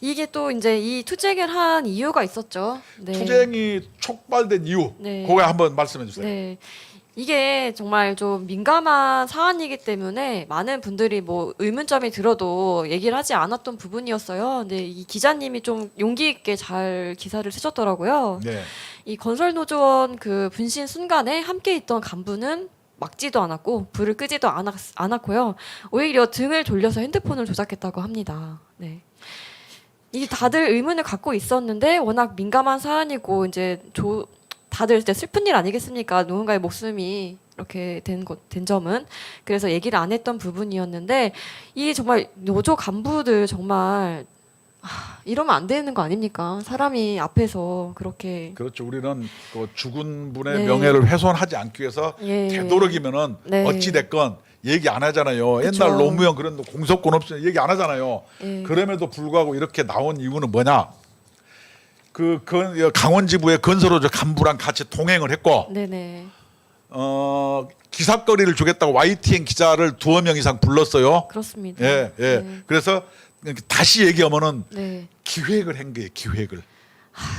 이게 또 이제 이 투쟁을 한 이유가 있었죠. 네. 투쟁이 촉발된 이유, 네. 그거 한번 말씀해 주세요. 네. 이게 정말 좀 민감한 사안이기 때문에 많은 분들이 뭐 의문점이 들어도 얘기를 하지 않았던 부분이었어요. 근데 이 기자님이 좀 용기 있게 잘 기사를 쓰셨더라고요. 네. 이 건설노조원 그 분신 순간에 함께 있던 간부는 막지도 않았고 불을 끄지도 않았고요. 오히려 등을 돌려서 핸드폰을 조작했다고 합니다. 네. 이게 다들 의문을 갖고 있었는데 워낙 민감한 사안이고 이제 다들 이제 슬픈 일 아니겠습니까? 누군가의 목숨이 이렇게 된 점은 그래서 얘기를 안 했던 부분이었는데 이 정말 노조 간부들 정말 이러면 안 되는 거 아닙니까? 사람이 앞에서 그렇게 그렇죠. 우리는 그 죽은 분의 네. 명예를 훼손하지 않기 위해서 예. 되도록이면은 네. 어찌 됐건 얘기 안 하잖아요. 그쵸. 옛날 노무현 그런 공소권 없이 얘기 안 하잖아요. 예. 그럼에도 불구하고 이렇게 나온 이유는 뭐냐? 그 강원지부의 건설노조 간부랑 같이 동행을 했고 네네 기사거리를 주겠다고 YTN 기자를 2명 이상 불렀어요. 그렇습니다. 예, 예. 네. 그래서 다시 얘기하면은 네. 기획을 한 거예요. 기획을.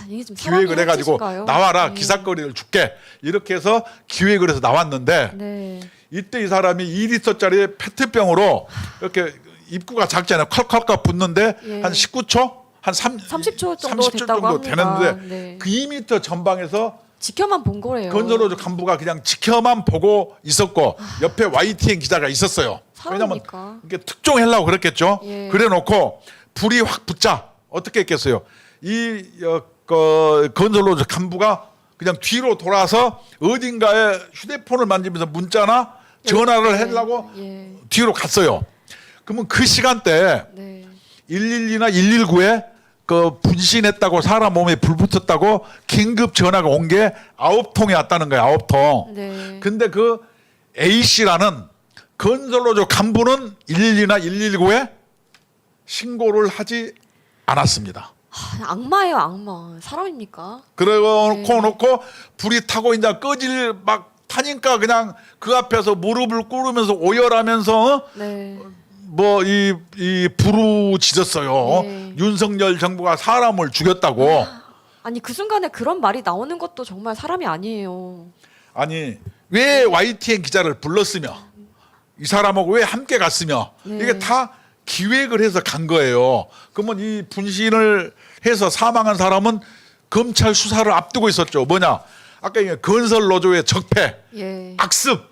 이게 좀 기획을 해가지고 사람이 나와라 네. 기사거리를 줄게 이렇게 해서 기획을 해서 나왔는데 네. 이때 이 사람이 2리터짜리 페트병으로 이렇게 입구가 작잖아요. 컬컬컬 붙는데 예. 한 19초? 한 30초 정도 30초 됐다고 합니다. 되는데 네. 그 2m 전방에서 지켜만 본 거래요. 건설노조 간부가 그냥 지켜만 보고 있었고 옆에 YTN 기자가 있었어요. 왜냐면 사람이니까. 이게 특종하려고 그랬겠죠. 예. 그래놓고 불이 확 붙자 어떻게 했겠어요. 이 건설노조 간부가 그냥 뒤로 돌아서 어딘가에 휴대폰을 만지면서 문자나 전화를 네. 하려고 예. 뒤로 갔어요. 그러면 그 시간대에 네. 112나 119에 그 분신했다고 사람 몸에 불 붙었다고 긴급 전화가 온 게 9통이 왔다는 거예요. 9통. 네. 근데 그 A씨라는 건설노조 간부는 112나 119에 신고를 하지 않았습니다. 악마예요, 악마. 사람입니까? 그러고 네. 놓고 불이 타고 이제 꺼질 막 타니까 그냥 그 앞에서 무릎을 꿇으면서 오열하면서 네. 뭐 이 부르짖었어요. 네. 윤석열 정부가 사람을 죽였다고. 아니 그 순간에 그런 말이 나오는 것도 정말 사람이 아니에요. 아니 왜 YTN 기자를 불렀으며 이 사람하고 왜 함께 갔으며 네. 이게 다 기획을 해서 간 거예요. 그러면 이 분신을 해서 사망한 사람은 검찰 수사를 앞두고 있었죠. 뭐냐? 아까 얘기한 건설노조의 적폐, 예. 악습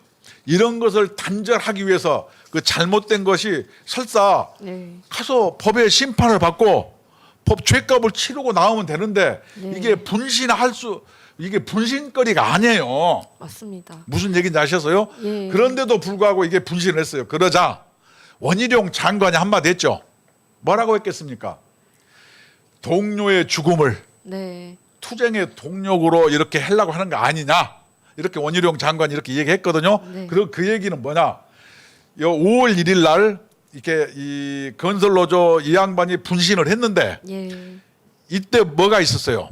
이런 것을 단절하기 위해서 그 잘못된 것이 설사 네. 가서 법의 심판을 받고 법 죄값을 치르고 나오면 되는데 네. 이게 이게 분신거리가 아니에요. 맞습니다. 무슨 얘기인지 아셨어요? 예. 그런데도 불구하고 이게 분신을 했어요. 그러자 원희룡 장관이 한마디 했죠. 뭐라고 했겠습니까? 동료의 죽음을 네. 투쟁의 동력으로 이렇게 하려고 하는 거 아니냐? 이렇게 원희룡 장관이 이렇게 얘기했거든요. 네. 그리고 그 얘기는 뭐냐? 5월 1일 날 이렇게 이 건설노조 이 양반이 분신을 했는데 예. 이때 뭐가 있었어요?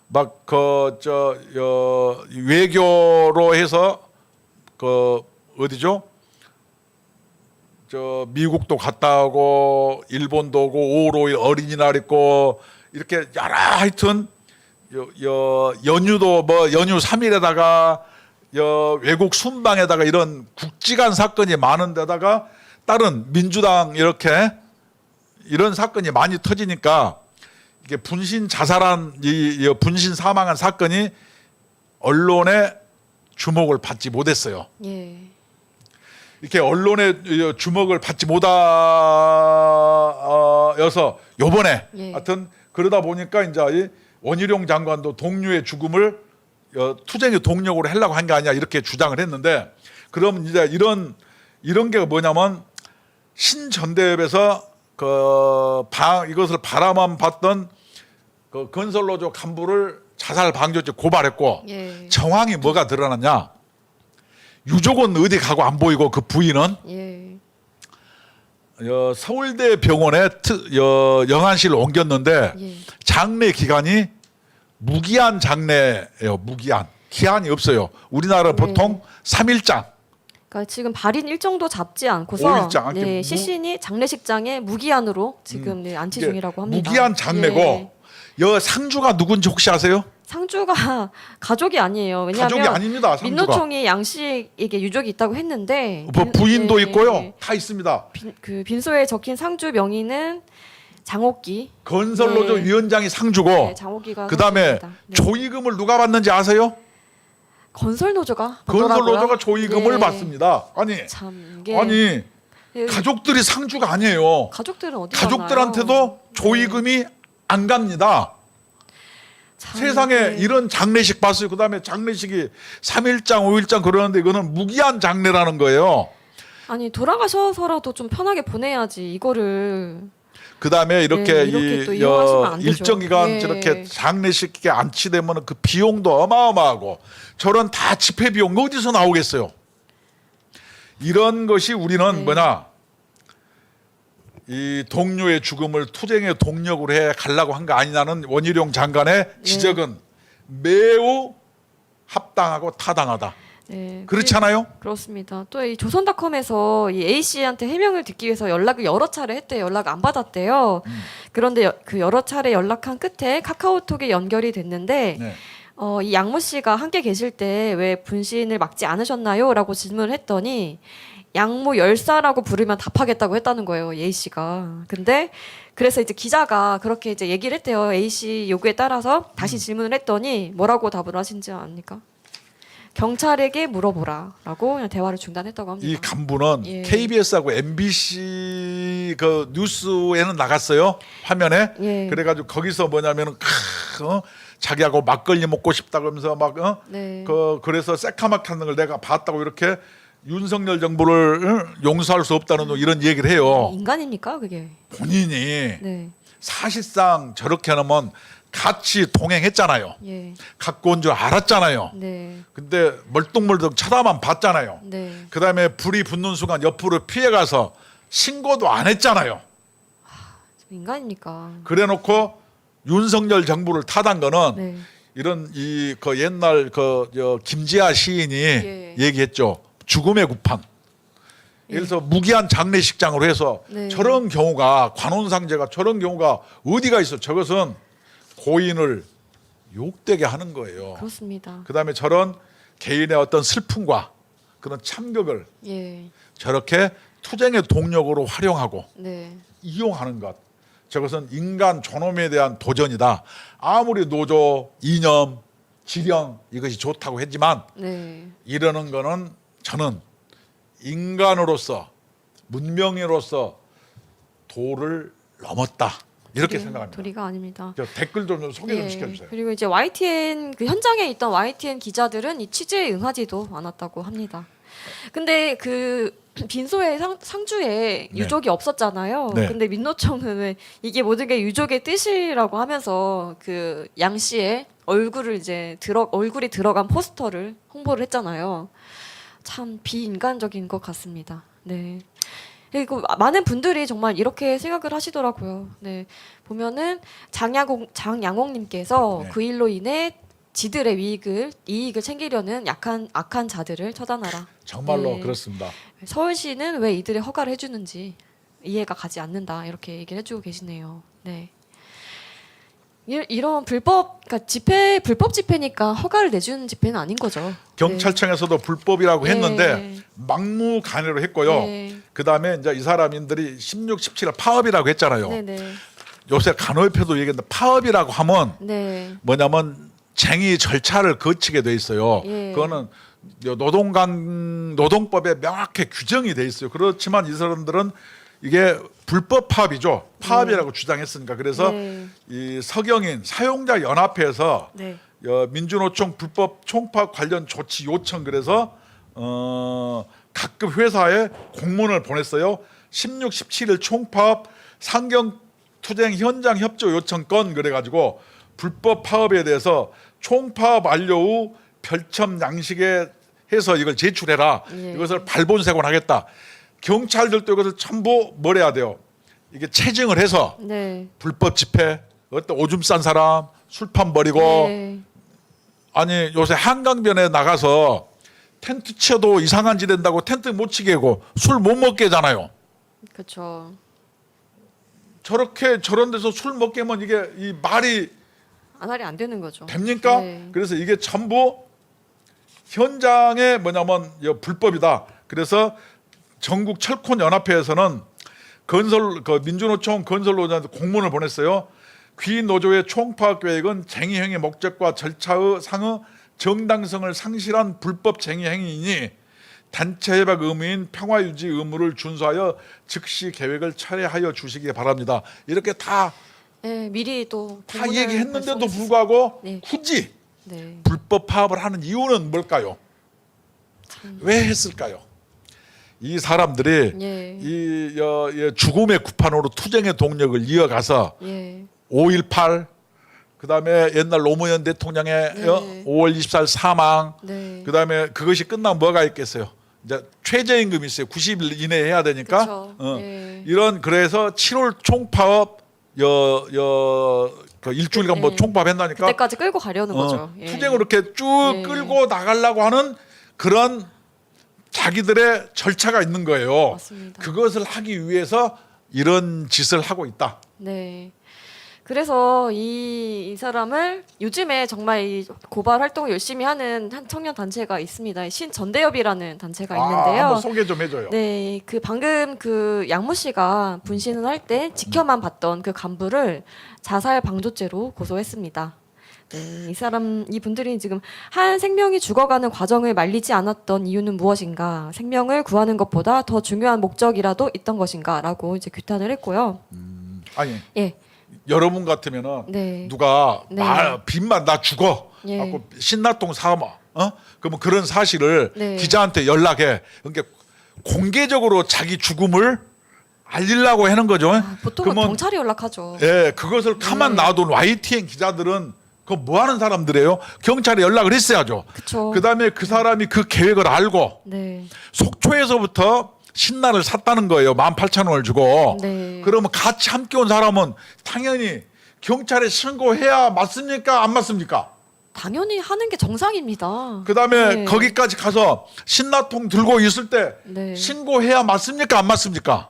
막 외교로 해서 어디죠? 미국도 갔다 오고 일본도 오고 5월 5일 어린이날 있고 이렇게 여러 하여튼 연휴도 뭐 연휴 3일에다가 외국 순방에다가 이런 국지간 사건이 많은 데다가 다른 민주당 이렇게 이런 사건이 많이 터지니까 이게 분신 자살한 이 분신 사망한 사건이 언론의 주목을 받지 못했어요. 예. 이렇게 언론의 주목을 받지 못하여서 요번에 예. 하여튼 그러다 보니까 이제 이 원희룡 장관도 동료의 죽음을 투쟁의 동력으로 하려고 한 게 아니야 이렇게 주장을 했는데 그럼 이제 이런 게 뭐냐면 신전대협에서 이것을 바라만 봤던 그 건설노조 간부를 자살 방조죄 고발했고 예. 정황이 뭐가 드러났냐? 유족은 어디 가고 안 보이고 그 부인은 예. 서울대 병원에 영안실을 옮겼는데 예. 장례 기간이 무기한 장례예요. 무기한 기한이 없어요. 우리나라 보통 3일장. 그러니까 지금 발인 일정도 잡지 않고서 5일장. 네, 시신이 장례식장에 무기한으로 지금 네, 안치 이게 중이라고 합니다. 무기한 장례고 예. 여 상주가 누군지 혹시 아세요? 상주가 가족이 아니에요. 왜냐하면 가족이 아닙니다. 상주가. 민노총이 양씨에게 유족이 있다고 했는데 뭐 부인도 예, 있고요. 예. 다 있습니다. 그 빈소에 적힌 상주 명의는 장옥기. 건설노조 네. 위원장이 상주고 네, 장옥기가 그다음에 상주입니다. 네. 조의금을 누가 받는지 아세요? 건설노조가 건설노조가 받더라고요. 조의금을 네. 받습니다. 아니 참 이게 아니 예, 가족들이 상주가 아니에요. 가족들은 어디 가족들한테도 가나요? 조의금이 안 갑니다. 참 세상에 이게 이런 장례식 봤어요. 그다음에 장례식이 3일장, 5일장 그러는데 이거는 무기한 장례라는 거예요. 아니 돌아가셔서라도 좀 편하게 보내야지 이거를. 그다음에 이렇게, 네, 이렇게 또 이용하시면 안 되죠. 일정 기간 예. 저렇게 장례식에 안치되면 그 비용도 어마어마하고 저런 다 집회 비용 어디서 나오겠어요? 이런 것이 우리는 네. 뭐냐? 이 동료의 죽음을 투쟁의 동력으로 해 가려고 한 거 아니냐는 원희룡 장관의 지적은 매우 합당하고 타당하다. 네, 그렇지 않아요? 그렇습니다. 또 이 조선닷컴에서 이 A 씨한테 해명을 듣기 위해서 연락을 여러 차례 했대요. 연락 안 받았대요. 그런데 그 여러 차례 연락한 끝에 카카오톡에 연결이 됐는데 네. 이 양모 씨가 함께 계실 때 왜 분신을 막지 않으셨나요? 라고 질문을 했더니 양모 열사라고 부르면 답하겠다고 했다는 거예요. A 씨가. 근데 그래서 이제 기자가 그렇게 이제 얘기를 했대요. A 씨 요구에 따라서 다시 질문을 했더니 뭐라고 답을 하신지 압니까? 경찰에게 물어보라라고 그냥 대화를 중단했다고 합니다. 이 간부는 예. KBS하고 MBC 그 뉴스에는 나갔어요. 화면에. 예. 그래가지고 거기서 뭐냐면은 자기하고 막걸리 먹고 싶다 그러면서 막 네. 그래서 새카맣게 하는 걸 내가 봤다고 이렇게 윤석열 정부를 용서할 수 없다는 이런 얘기를 해요. 인간입니까 그게? 본인이 네. 사실상 저렇게 하면 같이 동행했잖아요. 예. 갖고 온 줄 알았잖아요. 네. 근데 멀뚱멀뚱 쳐다만 봤잖아요. 네. 그다음에 불이 붙는 순간 옆으로 피해가서 신고도 안 했잖아요. 인간입니까? 그래놓고 윤석열 정부를 타단 거는 네. 이런 그 옛날 김지아 시인이 예. 얘기했죠. 죽음의 구판. 그래서 무기한 장례식장으로 해서 네. 저런 경우가 관혼상제가 저런 경우가 어디가 있어? 저것은 고인을 욕되게 하는 거예요. 그렇습니다. 그다음에 저런 개인의 어떤 슬픔과 그런 참격을 예. 저렇게 투쟁의 동력으로 활용하고 네. 이용하는 것, 저것은 인간 존엄에 대한 도전이다. 아무리 노조, 이념, 지령 이것이 좋다고 했지만 네. 이러는 거는 저는 인간으로서 문명인으로서 도를 넘었다 이렇게 생각합니다. 도리가 아닙니다. 저 댓글 좀 소개 좀 예. 시켜주세요. 그리고 이제 YTN 그 현장에 있던 YTN 기자들은 이 취재에 응하지도 않았다고 합니다. 근데 그 빈소에 상주에 네. 유족이 없었잖아요. 네. 근데 민노총은 왜 이게 모든 게 유족의 뜻이라고 하면서 그 양 씨의 얼굴을 이제 얼굴이 들어간 포스터를 홍보를 했잖아요. 참 비인간적인 것 같습니다. 네. 그리고 많은 분들이 정말 이렇게 생각을 하시더라고요. 네. 보면은 장양옥님께서 네. 그 일로 인해 지들의 이익을 챙기려는 악한 자들을 처단하라. 정말로 네. 그렇습니다. 서울시는 왜 이들의 허가를 해주는지 이해가 가지 않는다 이렇게 얘기를 해주고 계시네요. 네. 이런 그러니까 불법 집회니까 허가를 내주는 집회는 아닌 거죠. 경찰청에서도 불법이라고 네. 했는데 막무가내로 했고요. 네. 그다음에 이제 이 사람들이 16, 17을 파업이라고 했잖아요. 네, 네, 요새 간호협회도 얘기했는데 파업이라고 하면 네, 뭐냐면 쟁의 절차를 거치게 돼 있어요. 예. 그거는 노동법에 명확히 규정이 돼 있어요. 그렇지만 이 사람들은 이게 불법 파업이죠. 파업이라고 주장했으니까. 그래서 네. 이 서경인 사용자 연합회에서 네. 민주노총 불법 총파업 관련 조치 요청 그래서 각급 회사에 공문을 보냈어요. 16, 17일 총파업 상경 투쟁 현장 협조 요청 건 그래가지고 불법 파업에 대해서 총파업 완료 후 별첨 양식에 해서 이걸 제출해라. 예. 이것을 발본색원하겠다. 경찰들도 이것을 전부 뭘 해야 돼요? 이게 체증을 해서 네. 불법 집회, 어떤 오줌 싼 사람, 술판 버리고 네. 아니 요새 한강변에 나가서 텐트 쳐도 이상한 짓 한다고 텐트 못 치게 하고 술 못 먹게 하잖아요. 그렇죠. 저렇게 저런 데서 술 먹게 하면 이게 이 말이 안할이 안 되는 거죠. 됩니까? 네. 그래서 이게 전부 현장에 뭐냐면 불법이다. 그래서 전국 철콘 연합회에서는 민주노총 건설노조한테 공문을 보냈어요. 귀 노조의 총파업 계획은 쟁의 목적과 절차의 상의 정당성을 상실한 불법 쟁의 행위이니 단체 협약 의무인 평화 유지 의무를 준수하여 즉시 계획을 철회하여 주시기 바랍니다. 이렇게 다 네, 미리 또 얘기했는데도 발송했었어요. 불구하고 네. 굳이 네. 불법 파업을 하는 이유는 뭘까요? 왜 했을까요? 이 사람들이 예. 이 죽음의 구판으로 투쟁의 동력을 이어가서 예. 5.18 그다음에 옛날 노무현 대통령의 네. 5월 24일 사망 네. 그다음에 그것이 끝나면 뭐가 있겠어요? 이제 최저임금이 있어요. 90일 이내에 해야 되니까 그쵸. 예. 이런 그래서 7월 총파업 그 일주일간 뭐 예. 총파업 한다니까 그때까지 끌고 가려는 거죠. 예. 투쟁을 이렇게 쭉 예. 끌고 나가려고 하는 그런 자기들의 절차가 있는 거예요. 맞습니다. 그것을 하기 위해서 이런 짓을 하고 있다. 네. 그래서 이 사람을 요즘에 정말 이 고발 활동을 열심히 하는 한 청년 단체가 있습니다. 신전대협이라는 단체가 있는데요. 한번 소개 좀 해줘요. 네, 그 방금 그 양모 씨가 분신을 할 때 지켜만 봤던 그 간부를 자살 방조죄로 고소했습니다. 네, 이 분들이 지금 한 생명이 죽어가는 과정을 말리지 않았던 이유는 무엇인가? 생명을 구하는 것보다 더 중요한 목적이라도 있던 것인가라고 이제 규탄을 했고요. 아니 예, 여러분 같으면은 네. 누가 네. 빚만 나 죽어 예. 갖고 신납동 사마 그러면 그런 사실을 네. 기자한테 연락해. 그러니까 공개적으로 자기 죽음을 알리려고 하는 거죠. 보통은 그러면 경찰이 연락하죠. 예, 그것을 가만 네. 놔둔 YTN 기자들은 그거 뭐 하는 사람들이에요? 경찰에 연락을 했어야죠. 그렇죠. 그다음에 그 사람이 그 계획을 알고 네, 속초에서부터 신나를 샀다는 거예요. 18,000원을 주고. 네. 그러면 같이 함께 온 사람은 당연히 경찰에 신고해야 맞습니까? 안 맞습니까? 당연히 하는 게 정상입니다. 그다음에 네. 거기까지 가서 신라통 들고 있을 때 네. 신고해야 맞습니까? 안 맞습니까?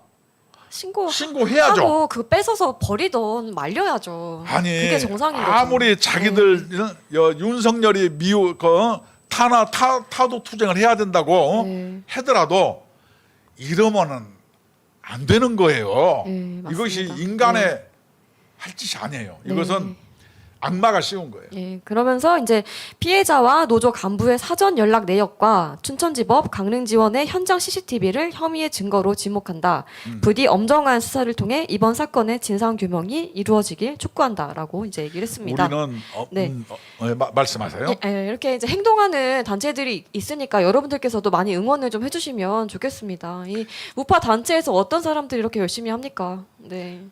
신고해야죠. 하고 그 뺏어서 버리던 말려야죠. 아니 그게 정상인 거죠. 아무리 자기들 윤석열이 타도 투쟁을 해야 된다고 네. 하더라도 이러면은 안 되는 거예요. 네, 맞습니다. 이것이 인간의 네. 할 짓이 아니에요. 네. 이것은 악마가 씌운 거예요. 예, 그러면서 이제 피해자와 노조 간부의 사전 연락 내역과 춘천지법 강릉지원의 현장 CCTV를 혐의의 증거로 지목한다. 부디 엄정한 수사를 통해 이번 사건의 진상 규명이 이루어지길 촉구한다라고 이제 얘기를 했습니다. 우리는 네. 말씀하세요. 이렇게 이제 행동하는 단체들이 있으니까 여러분들께서도 많이 응원을 좀 해주시면 좋겠습니다. 이 우파 단체에서 어떤 사람들이 이렇게 열심히 합니까? 네,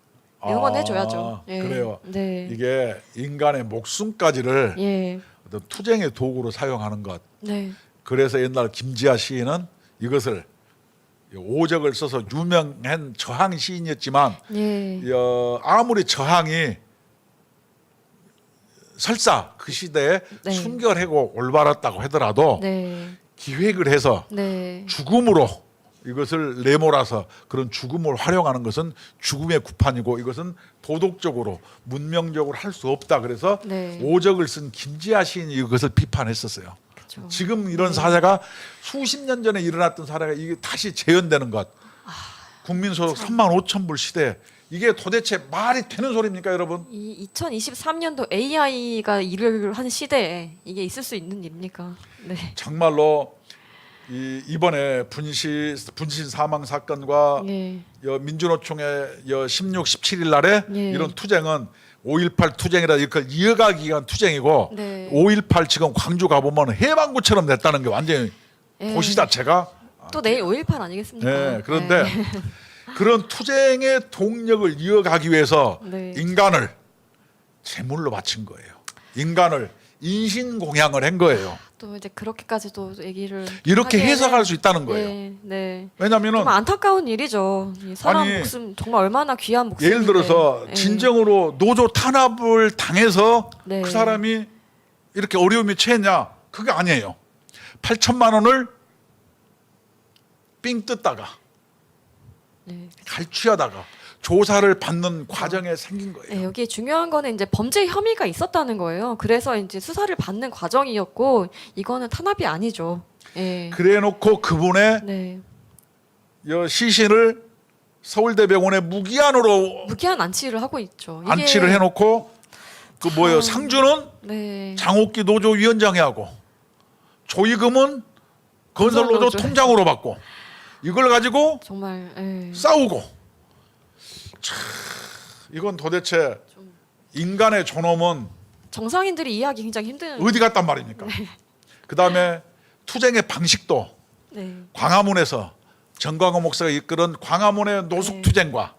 응원해줘야죠. 예. 그래요. 네. 이게 인간의 목숨까지를 예. 어떤 투쟁의 도구로 사용하는 것. 네. 그래서 옛날 김지아 시인은 이것을 오적을 써서 유명한 저항 시인이었지만 예. 아무리 저항이 설사 그 시대에 네. 순결하고 올바랐다고 하더라도 네. 기획을 해서 네. 죽음으로 이것을 내몰아서 그런 죽음을 활용하는 것은 죽음의 구판이고 이것은 도덕적으로 문명적으로 할 수 없다. 그래서 네. 오적을 쓴 김지아 시인이 이것을 비판했었어요. 그렇죠. 지금 이런 사례가 수십 년 전에 일어났던 사례가 이게 다시 재현되는 것. 국민소득 35,000불 시대. 이게 도대체 말이 되는 소리입니까, 여러분? 이 2023년도 AI가 일을 한 시대에 이게 있을 수 있는 일입니까? 네. 정말로 이번에 분신 사망 사건과 예. 민주노총의 16, 17일 날에 예. 이런 투쟁은 5.18 투쟁이라 이걸 이어가기 위한 투쟁이고 네. 5.18 지금 광주 가보면 해방구처럼 됐다는 게 완전히 예. 도시 자체가 또 내일 5.18 아니겠습니까? 네, 그런데 네. 그런 투쟁의 동력을 이어가기 위해서 네. 인간을 제물로 바친 거예요. 인간을 인신공양을 한 거예요. 또 이제 그렇게까지도 얘기를 이렇게 하기에는- 해석할 수 있다는 거예요. 네, 네. 왜냐하면은 좀 안타까운 일이죠. 이 사람 아니, 목숨 정말 얼마나 귀한 목숨인데. 예를 들어서 네. 진정으로 노조 탄압을 당해서 네. 그 사람이 이렇게 어려움이 처했냐? 그게 아니에요. 8천만 원을 삥 뜯다가 네. 갈취하다가 조사를 받는 과정에 생긴 거예요. 네, 여기 중요한 거는 이제 범죄 혐의가 있었다는 거예요. 그래서 이제 수사를 받는 과정이었고 이거는 탄압이 아니죠. 예. 그래놓고 그분의 네. 시신을 서울대병원에 무기한으로 무기한 안치를 하고 있죠. 이게 안치를 해놓고 그 뭐예요? 상주는 네. 장옥기 노조 위원장이 하고 조이금은 건설노조 건설노조. 통장으로 받고 이걸 가지고 정말 예. 싸우고 참, 이건 도대체 인간의 존엄은 정상인들이 이해하기 굉장히 힘든. 어디 갔단 말입니까? 그 다음에 투쟁의 방식도 네. 광화문에서 정광호 목사가 이끌은 광화문의 노숙투쟁과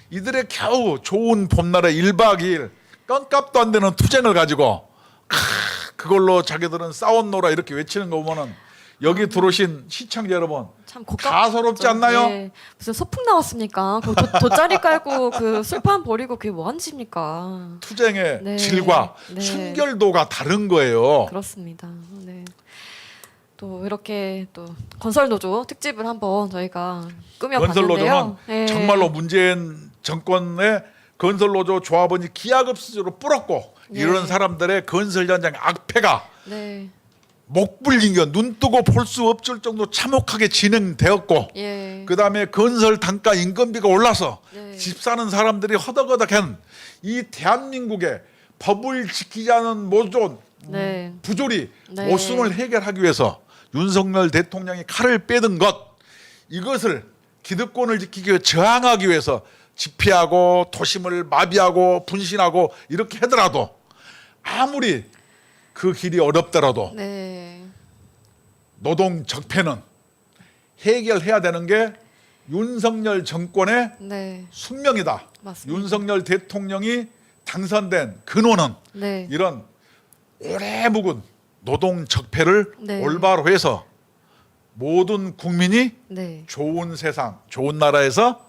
이들의 겨우 좋은 봄날의 1박 2일 껌값도 안 되는 투쟁을 가지고 그걸로 자기들은 싸웠노라 이렇게 외치는 거 보면은 여기 들어오신 시청자 여러분 참 가소롭지 않나요? 네. 무슨 소풍 나왔습니까? 그 돗자리 깔고 그 술판 버리고 그게 뭐 하는 짓입니까? 투쟁의 네. 질과 네. 순결도가 다른 거예요. 그렇습니다. 네. 또 이렇게 또 건설노조 특집을 한번 저희가 꾸며봤는데요. 건설노조는 네. 정말로 문재인 정권의 건설노조 조합원이 기하급수적으로 뿌렸고 네. 이런 사람들의 건설 현장의 악패가 네. 목불긴겨 눈 뜨고 볼 수 없을 정도 참혹하게 진행되었고 예. 그 다음에 건설 단가 인건비가 올라서 네. 집 사는 사람들이 허덕허덕한 이 대한민국의 법을 지키지 않은 모든 네. 부조리 네. 모순을 해결하기 위해서 윤석열 대통령이 칼을 빼든 것 이것을 기득권을 지키기 위해 저항하기 위해서 집회하고 도심을 마비하고 분신하고 이렇게 하더라도 아무리 그 길이 어렵더라도 네. 노동 적폐는 해결해야 되는 게 윤석열 정권의 네. 숙명이다. 맞습니다. 윤석열 대통령이 당선된 근원은 네. 이런 오래 묵은 노동 적폐를 네. 올바로 해서 모든 국민이 네. 좋은 세상, 좋은 나라에서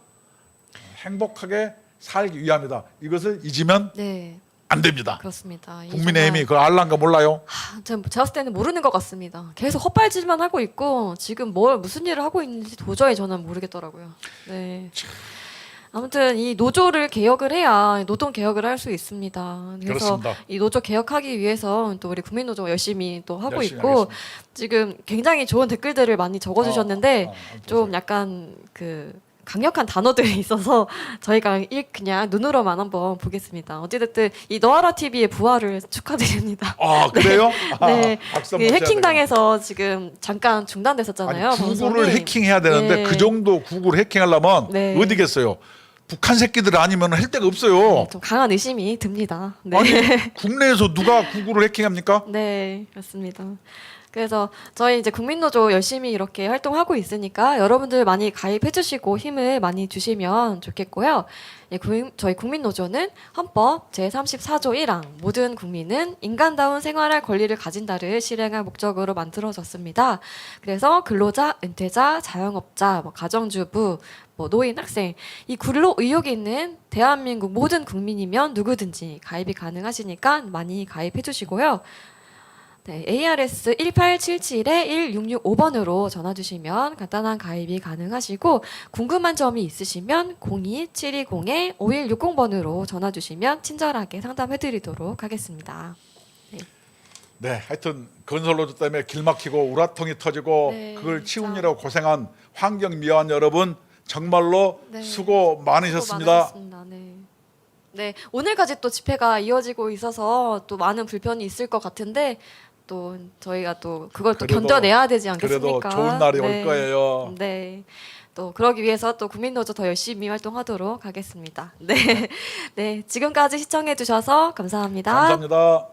행복하게 살기 위함이다. 이것을 잊으면 네. 안 됩니다. 그렇습니다. 이 국민의힘이 정말- 그거 알란가 몰라요? 제가 봤을 때는 모르는 것 같습니다. 계속 헛발질만 하고 있고 지금 무슨 일을 하고 있는지 도저히 저는 모르겠더라고요. 네. 아무튼 이 노조를 개혁을 해야 노동 개혁을 할 수 있습니다. 그래서 그렇습니다. 이 노조 개혁하기 위해서 또 우리 국민노조 열심히 또 하고 열심히 있고 하겠습니다. 지금 굉장히 좋은 댓글들을 많이 적어주셨는데 한번 좀 보세요. 약간 그 강력한 단어들이 있어서 저희가 그냥 눈으로만 한번 보겠습니다. 어찌됐든 이 너아라 TV의 부활을 축하드립니다. 아 그래요? 네, 박수 그 한번 쳐야 해킹 당해서 지금 잠깐 중단됐었잖아요. 아니, 구글을 방송이. 해킹해야 되는데 네. 그 정도 구글을 해킹하려면 네. 어디겠어요? 북한 새끼들 아니면 할 데가 없어요. 좀 강한 의심이 듭니다. 네. 아니 국내에서 누가 구글을 해킹합니까? 네, 그렇습니다. 그래서 저희 이제 국민노조 열심히 이렇게 활동하고 있으니까 여러분들 많이 가입해주시고 힘을 많이 주시면 좋겠고요. 예, 저희 국민노조는 헌법 제34조 1항 모든 국민은 인간다운 생활할 권리를 가진다를 실행할 목적으로 만들어졌습니다. 그래서 근로자, 은퇴자, 자영업자, 가정주부, 노인, 학생 이 근로 의욕이 있는 대한민국 모든 국민이면 누구든지 가입이 가능하시니까 많이 가입해주시고요. 네, ARS 1877-1665번으로 전화 주시면 간단한 가입이 가능하시고 궁금한 점이 있으시면 02-720-5160번으로 전화 주시면 친절하게 상담해 드리도록 하겠습니다. 네, 하여튼 건설노조 때문에 길 막히고 우라통이 터지고 네, 그걸 진짜. 치우느라고 고생한 환경미화원 여러분 정말로 네, 수고 많으셨습니다. 많으셨습니다. 네. 네, 오늘까지 또 집회가 이어지고 있어서 또 많은 불편이 있을 것 같은데 또 저희가 또 그걸 또 그래도- 견뎌내야 되지 그래도 않겠습니까? 좋은 날이 네. 올 거예요. 네. 또 그러기 위해서 또 국민노조 더 열심히 활동하도록 하겠습니다. 네. 네. 지금까지 시청해 주셔서 감사합니다. 감사합니다.